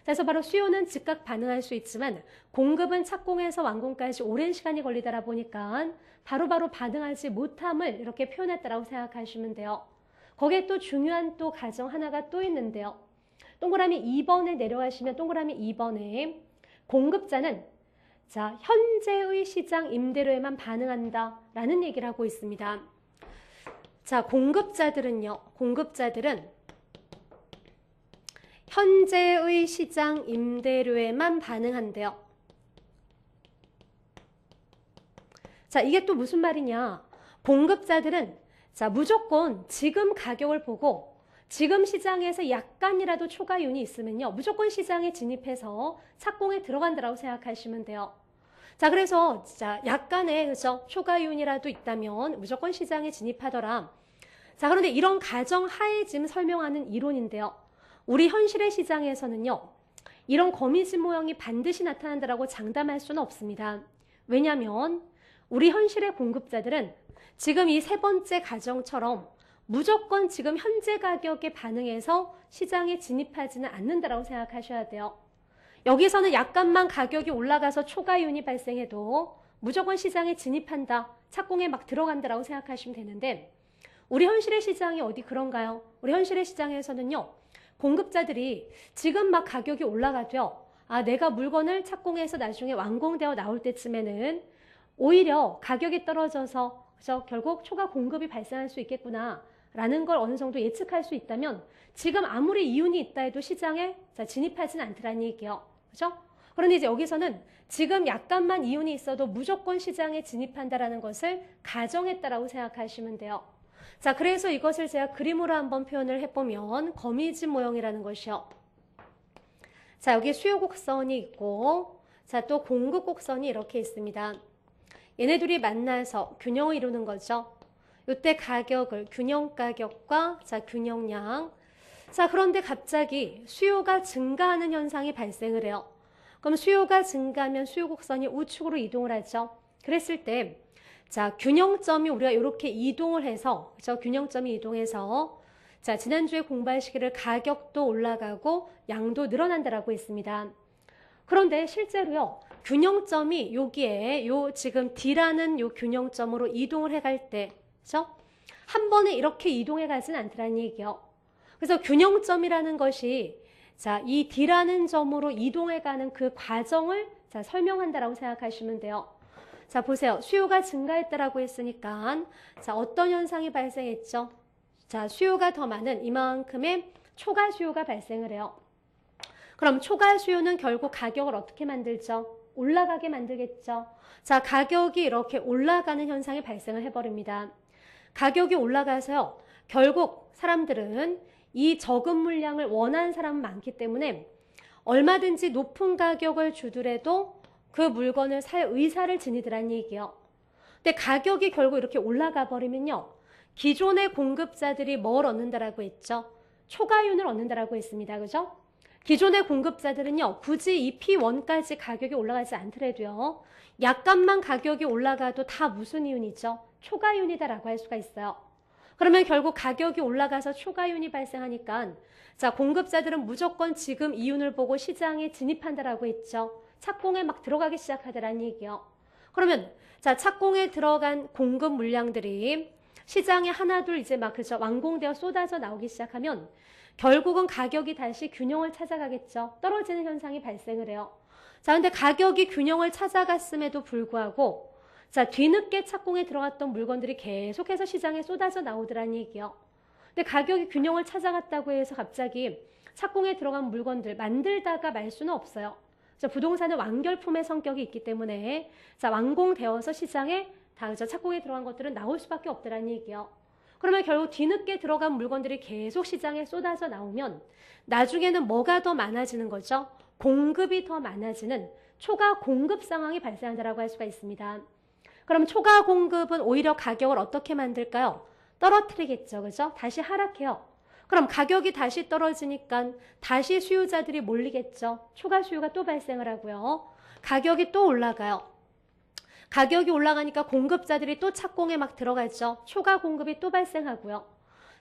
그래서 바로 수요는 즉각 반응할 수 있지만 공급은 착공에서 완공까지 오랜 시간이 걸리다 보니까 바로바로 반응하지 못함을 이렇게 표현했다라고 생각하시면 돼요. 거기에 또 중요한 또 가정 하나가 또 있는데요. 동그라미 2번에 내려가시면 동그라미 2번에 공급자는 자, 현재의 시장 임대료에만 반응한다라는 얘기를 하고 있습니다. 자, 공급자들은 현재의 시장 임대료에만 반응한대요. 자, 이게 또 무슨 말이냐? 공급자들은 자, 무조건 지금 가격을 보고 지금 시장에서 약간이라도 초과이윤이 있으면요, 무조건 시장에 진입해서 착공에 들어간다라고 생각하시면 돼요. 자, 그래서 자, 약간의 그죠? 초과이윤이라도 있다면 무조건 시장에 진입하더라. 자, 그런데 이런 가정 하에 지금 설명하는 이론인데요. 우리 현실의 시장에서는요, 이런 거미줄 모형이 반드시 나타난다라고 장담할 수는 없습니다. 왜냐하면 우리 현실의 공급자들은 지금 이 세 번째 가정처럼 무조건 지금 현재 가격에 반응해서 시장에 진입하지는 않는다라고 생각하셔야 돼요. 여기서는 약간만 가격이 올라가서 초과이윤이 발생해도 무조건 시장에 진입한다, 착공에 막 들어간다라고 생각하시면 되는데 우리 현실의 시장이 어디 그런가요? 우리 현실의 시장에서는요, 공급자들이 지금 막 가격이 올라가도요, 아, 내가 물건을 착공해서 나중에 완공되어 나올 때쯤에는 오히려 가격이 떨어져서 그죠? 결국 초과 공급이 발생할 수 있겠구나 라는 걸 어느 정도 예측할 수 있다면 지금 아무리 이윤이 있다 해도 시장에 진입하지는 않더라는 얘기예요. 그죠? 그런데 이제 여기서는 지금 약간만 이윤이 있어도 무조건 시장에 진입한다라는 것을 가정했다라고 생각하시면 돼요. 자, 그래서 이것을 제가 그림으로 한번 표현을 해보면 거미줄 모형이라는 것이요. 자, 여기 수요 곡선이 있고 자, 또 공급 곡선이 이렇게 있습니다. 얘네 둘이 만나서 균형을 이루는 거죠. 이때 가격을 균형 가격과 자, 균형량. 자, 그런데 갑자기 수요가 증가하는 현상이 발생을 해요. 그럼 수요가 증가하면 수요 곡선이 우측으로 이동을 하죠. 그랬을 때 자, 균형점이 우리가 이렇게 이동을 해서 그죠? 균형점이 이동해서 자, 지난주에 공부할 시기를 가격도 올라가고 양도 늘어난다라고 했습니다. 그런데 실제로요, 균형점이 여기에 요 지금 D라는 요 균형점으로 이동을 해갈 때, 그죠? 한 번에 이렇게 이동해 가진 않더라는 얘기요. 그래서 균형점이라는 것이 자, 이 D라는 점으로 이동해 가는 그 과정을 자, 설명한다라고 생각하시면 돼요. 자, 보세요. 수요가 증가했다라고 했으니까 자, 어떤 현상이 발생했죠? 자, 수요가 더 많은 이만큼의 초과 수요가 발생을 해요. 그럼 초과 수요는 결국 가격을 어떻게 만들죠? 올라가게 만들겠죠. 자, 가격이 이렇게 올라가는 현상이 발생을 해버립니다. 가격이 올라가서요, 결국 사람들은 이 적은 물량을 원하는 사람은 많기 때문에 얼마든지 높은 가격을 주더라도 그 물건을 살 의사를 지니더란 얘기예요. 근데 가격이 결국 이렇게 올라가 버리면요, 기존의 공급자들이 뭘 얻는다라고 했죠? 초과이윤을 얻는다라고 했습니다. 그죠? 기존의 공급자들은요, 굳이 이 P1까지 가격이 올라가지 않더라도요, 약간만 가격이 올라가도 다 무슨 이윤이죠? 초과이윤이다라고 할 수가 있어요. 그러면 결국 가격이 올라가서 초과이윤이 발생하니까 자, 공급자들은 무조건 지금 이윤을 보고 시장에 진입한다라고 했죠. 착공에 막 들어가기 시작하더라는 얘기요. 그러면 자, 착공에 들어간 공급 물량들이 시장에 하나둘 이제 막 그죠, 완공되어 쏟아져 나오기 시작하면 결국은 가격이 다시 균형을 찾아가겠죠. 떨어지는 현상이 발생을 해요. 자, 근데 가격이 균형을 찾아갔음에도 불구하고 자, 뒤늦게 착공에 들어갔던 물건들이 계속해서 시장에 쏟아져 나오더라는 얘기요. 근데 가격이 균형을 찾아갔다고 해서 갑자기 착공에 들어간 물건들 만들다가 말 수는 없어요. 자, 부동산은 완결품의 성격이 있기 때문에 자, 완공되어서 시장에 다 착공에 들어간 것들은 나올 수밖에 없더라는 얘기요. 그러면 결국 뒤늦게 들어간 물건들이 계속 시장에 쏟아져 나오면 나중에는 뭐가 더 많아지는 거죠? 공급이 더 많아지는 초과 공급 상황이 발생한다고 할 수가 있습니다. 그럼 초과 공급은 오히려 가격을 어떻게 만들까요? 떨어뜨리겠죠. 그죠? 다시 하락해요. 그럼 가격이 다시 떨어지니까 다시 수요자들이 몰리겠죠. 초과 수요가 또 발생을 하고요. 가격이 또 올라가요. 가격이 올라가니까 공급자들이 또 착공에 막 들어가죠. 초과 공급이 또 발생하고요.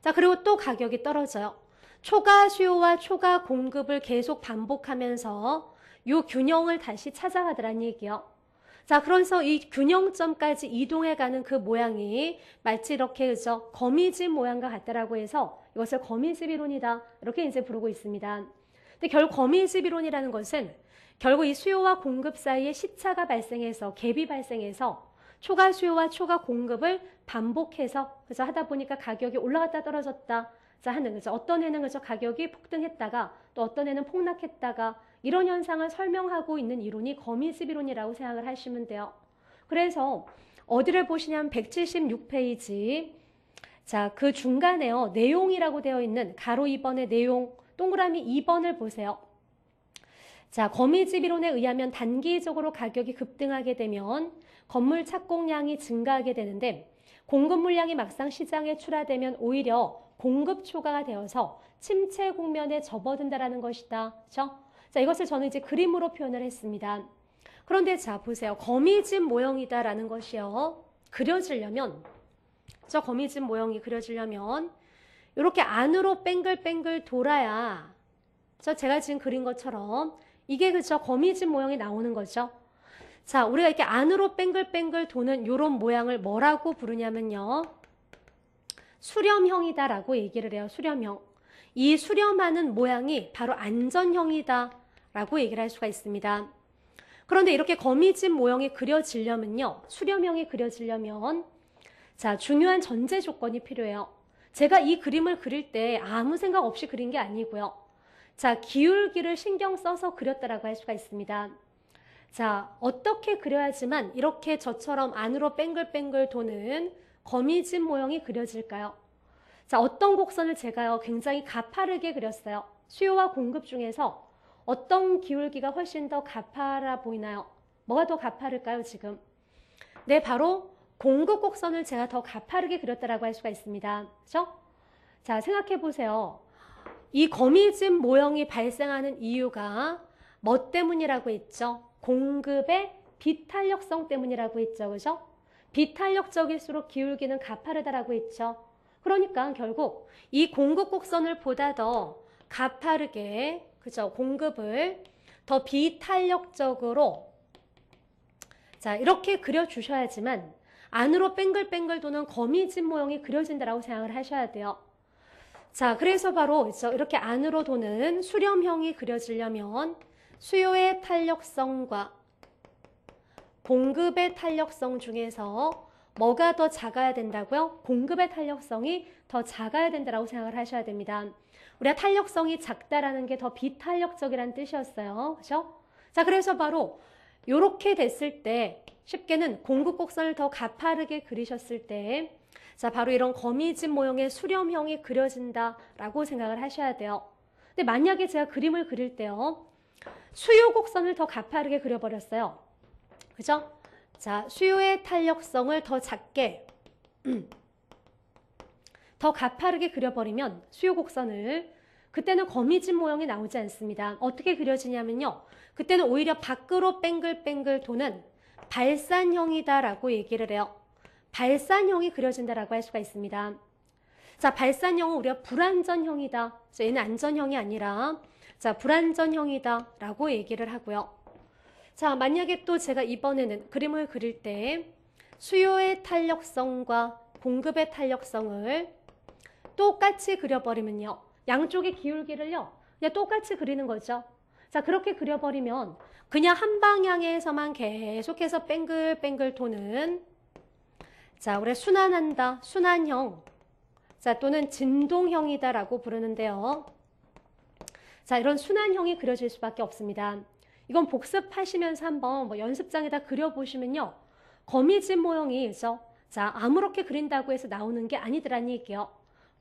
자, 그리고 또 가격이 떨어져요. 초과 수요와 초과 공급을 계속 반복하면서 이 균형을 다시 찾아가더란 얘기요. 자, 그래서 이 균형점까지 이동해가는 그 모양이 마치 이렇게 그죠? 거미집 모양과 같다라고 해서 이것을 거미집 이론이다. 이렇게 이제 부르고 있습니다. 근데 결국 거미집 이론이라는 것은 결국 이 수요와 공급 사이에 시차가 발생해서 갭이 발생해서 초과 수요와 초과 공급을 반복해서 그래서 하다 보니까 가격이 올라갔다 떨어졌다. 자, 하는 거죠. 어떤 해는 그죠? 가격이 폭등했다가 또 어떤 해는 폭락했다가 이런 현상을 설명하고 있는 이론이 거미집 이론이라고 생각을 하시면 돼요. 그래서 어디를 보시냐면 176페이지. 자, 그 중간에요. 내용이라고 되어 있는 가로 2번의 내용 동그라미 2번을 보세요. 자, 거미집 이론에 의하면 단기적으로 가격이 급등하게 되면 건물 착공량이 증가하게 되는데 공급 물량이 막상 시장에 출하되면 오히려 공급 초과가 되어서 침체 국면에 접어든다라는 것이다. 그렇죠? 자, 이것을 저는 이제 그림으로 표현을 했습니다. 그런데 자, 보세요. 거미집 모형이다라는 것이요. 그려지려면, 저 거미집 모형이 그려지려면 이렇게 안으로 뱅글뱅글 돌아야 제가 지금 그린 것처럼 이게 그저 거미집 모형이 나오는 거죠. 자, 우리가 이렇게 안으로 뱅글뱅글 도는 이런 모양을 뭐라고 부르냐면요. 수렴형이다라고 얘기를 해요. 수렴형. 이 수렴하는 모양이 바로 안전형이다라고 얘기를 할 수가 있습니다. 그런데 이렇게 거미집 모형이 그려지려면요. 수렴형이 그려지려면 자, 중요한 전제 조건이 필요해요. 제가 이 그림을 그릴 때 아무 생각 없이 그린 게 아니고요. 자, 기울기를 신경 써서 그렸다라고 할 수가 있습니다. 자, 어떻게 그려야지만 이렇게 저처럼 안으로 뱅글뱅글 도는 거미집 모형이 그려질까요? 자, 어떤 곡선을 제가요 굉장히 가파르게 그렸어요. 수요와 공급 중에서 어떤 기울기가 훨씬 더 가파라 보이나요? 뭐가 더 가파를까요, 지금? 네, 바로 공급 곡선을 제가 더 가파르게 그렸다라고 할 수가 있습니다. 그렇죠? 자, 생각해 보세요. 이 거미집 모형이 발생하는 이유가 뭐 때문이라고 했죠? 공급의 비탄력성 때문이라고 했죠. 그죠? 비탄력적일수록 기울기는 가파르다라고 했죠. 그러니까 결국 이 공급 곡선을 보다 더 가파르게, 그죠? 공급을 더 비탄력적으로 자, 이렇게 그려주셔야지만 안으로 뱅글뱅글 도는 거미집 모형이 그려진다라고 생각을 하셔야 돼요. 자, 그래서 바로 이렇게 안으로 도는 수렴형이 그려지려면 수요의 탄력성과 공급의 탄력성 중에서 뭐가 더 작아야 된다고요? 공급의 탄력성이 더 작아야 된다고 생각을 하셔야 됩니다. 우리가 탄력성이 작다라는 게 더 비탄력적이라는 뜻이었어요. 그렇죠? 자, 그래서 바로 이렇게 됐을 때 쉽게는 공급 곡선을 더 가파르게 그리셨을 때 자, 바로 이런 거미집 모형의 수렴형이 그려진다라고 생각을 하셔야 돼요. 근데 만약에 제가 그림을 그릴 때요. 수요 곡선을 더 가파르게 그려버렸어요. 그죠? 자, 수요의 탄력성을 더 작게 더 가파르게 그려버리면 수요 곡선을 그때는 거미집 모형이 나오지 않습니다. 어떻게 그려지냐면요. 그때는 오히려 밖으로 뱅글뱅글 도는 발산형이다라고 얘기를 해요. 발산형이 그려진다라고 할 수가 있습니다. 자, 발산형은 우리가 불안전형이다. 얘는 안전형이 아니라 자, 불안전형이다라고 얘기를 하고요. 자, 만약에 또 제가 이번에는 그림을 그릴 때 수요의 탄력성과 공급의 탄력성을 똑같이 그려버리면요. 양쪽의 기울기를요. 그냥 똑같이 그리는 거죠. 자, 그렇게 그려버리면 그냥 한 방향에서만 계속해서 뱅글뱅글 도는 자, 우리 순환한다, 순환형. 자, 또는 진동형이다라고 부르는데요. 자, 이런 순환형이 그려질 수밖에 없습니다. 이건 복습하시면서 한번 뭐 연습장에다 그려보시면요. 거미집 모형이 있죠. 자, 아무렇게 그린다고 해서 나오는 게 아니더란 얘기예요.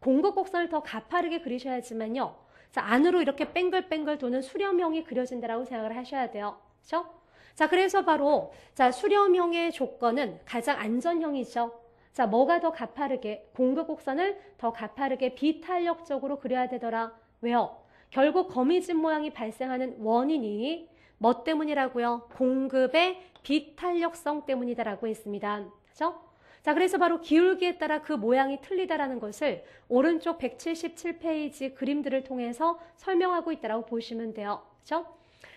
공급 곡선을 더 가파르게 그리셔야지만요. 자, 안으로 이렇게 뱅글뱅글 도는 수렴형이 그려진다라고 생각을 하셔야 돼요. 그렇죠? 자, 그래서 바로 자, 수렴형의 조건은 가장 안전형이죠. 자, 뭐가 더 가파르게 공급 곡선을 더 가파르게 비탄력적으로 그려야 되더라. 왜요? 결국 거미집 모양이 발생하는 원인이 뭐 때문이라고요? 공급의 비탄력성 때문이다라고 했습니다. 그렇죠? 자, 그래서 바로 기울기에 따라 그 모양이 틀리다라는 것을 오른쪽 177페이지 그림들을 통해서 설명하고 있다라고 보시면 돼요. 그렇죠?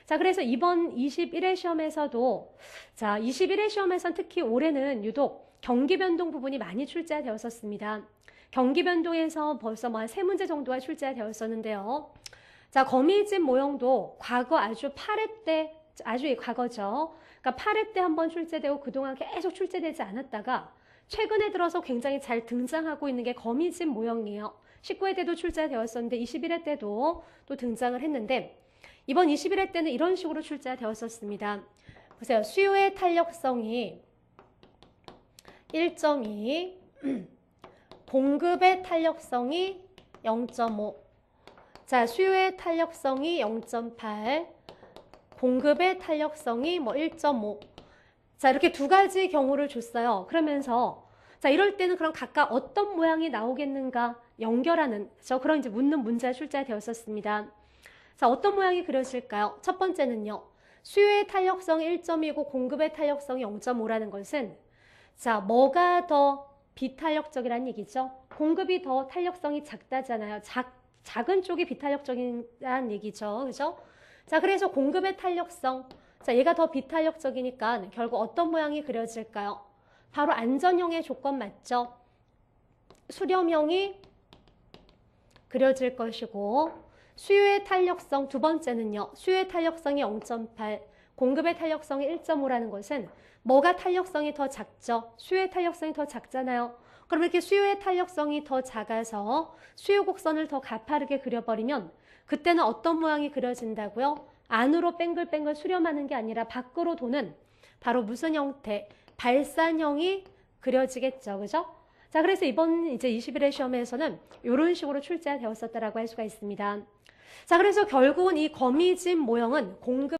자, 그래서 이번 21회 시험에서도 자, 21회 시험에선 특히 올해는 유독 경기 변동 부분이 많이 출제되었었습니다. 경기 변동에서 벌써 뭐 한 3문제 정도가 출제되었었는데요. 자, 거미집 모형도 과거 아주 8회 때, 아주 과거죠. 그러니까 8회 때 한번 출제되고 그동안 계속 출제되지 않았다가 최근에 들어서 굉장히 잘 등장하고 있는 게 거미집 모형이에요. 19회 때도 출제되었었는데 21회 때도 또 등장을 했는데 이번 21회 때는 이런 식으로 출제되었었습니다. 보세요. 수요의 탄력성이 1.2, 봉급의 탄력성이 0.5. 자, 수요의 탄력성이 0.8, 봉급의 탄력성이 뭐 1.5. 자, 이렇게 두 가지 경우를 줬어요. 그러면서 자, 이럴 때는 그럼 각각 어떤 모양이 나오겠는가 연결하는 그런 이제 묻는 문제가 출제되었었습니다. 자, 어떤 모양이 그려질까요? 첫 번째는요. 수요의 탄력성이 1.2고 공급의 탄력성이 0.5라는 것은 자, 뭐가 더 비탄력적이라는 얘기죠? 공급이 더 탄력성이 작다잖아요. 작은 쪽이 비탄력적이라는 얘기죠. 그죠? 자, 그래서 공급의 탄력성. 자, 얘가 더 비탄력적이니까 결국 어떤 모양이 그려질까요? 바로 안전형의 조건 맞죠? 수렴형이 그려질 것이고 수요의 탄력성 두 번째는요. 수요의 탄력성이 0.8, 공급의 탄력성이 1.5라는 것은 뭐가 탄력성이 더 작죠? 수요의 탄력성이 더 작잖아요. 그럼 이렇게 수요의 탄력성이 더 작아서 수요 곡선을 더 가파르게 그려버리면 그때는 어떤 모양이 그려진다고요? 안으로 뱅글뱅글 수렴하는 게 아니라 밖으로 도는 바로 무슨 형태? 발산형이 그려지겠죠. 그죠? 자, 그래서 이번 이제 21회 시험에서는 이런 식으로 출제되었었다라고 할 수가 있습니다. 자, 그래서 결국은 이 거미집 모형은 공급